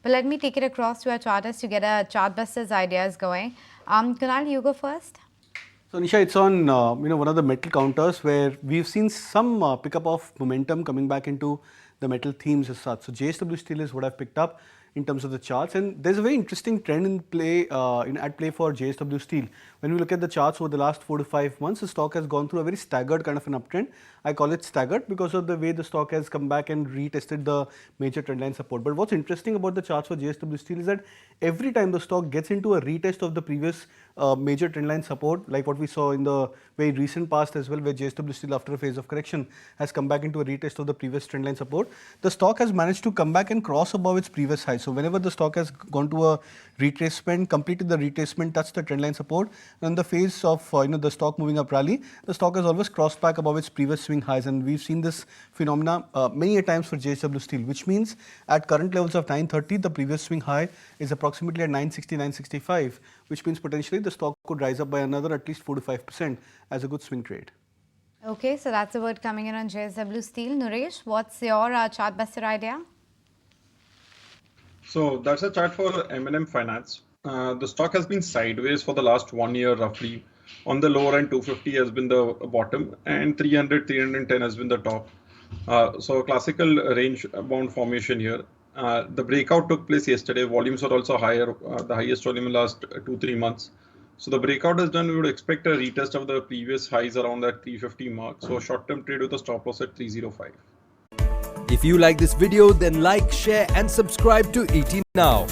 But let me take it across to our charters to get a Chartbusters ideas going. Kunal, you go first. So Nisha, it's on one of the metal counters where we've seen some pickup of momentum coming back into the metal themes as such. So JSW Steel is what I've picked up in terms of the charts, and there's a very interesting trend in play at play for JSW Steel. When we look at the charts over the last 4 to 5 months, the stock has gone through a very staggered kind of an uptrend. I call it staggered because of the way the stock has come back and retested the major trendline support. But what's interesting about the charts for JSW Steel is that every time the stock gets into a retest of the previous major trendline support, like what we saw in the very recent past as well, where JSW Steel after a phase of correction has come back into a retest of the previous trendline support, the stock has managed to come back and cross above its previous high. So whenever the stock has gone to a retracement, completed the retracement, touched the trendline support, and in the phase of the stock moving up rally, the stock has always crossed back above its previous swing highs, and we've seen this phenomena many a times for JSW Steel, which means at current levels of 930, the previous swing high is approximately at 960, 965, which means potentially the stock could rise up by another at least 4 to 5% as a good swing trade. Okay, so that's a word coming in on JSW Steel. Nooresh, what's your Chartbuster idea? So that's a chart for M&M Finance. The stock has been sideways for the last 1 year roughly. On the lower end, 250 has been the bottom and 300, 310 has been the top. So classical range bound formation here. The breakout took place yesterday. Volumes are also higher, the highest volume in the last 2-3 months. So the breakout is done. We would expect a retest of the previous highs around that 350 mark. So short-term trade with a stop loss at 305. If you like this video, then like, share and subscribe to ET Now.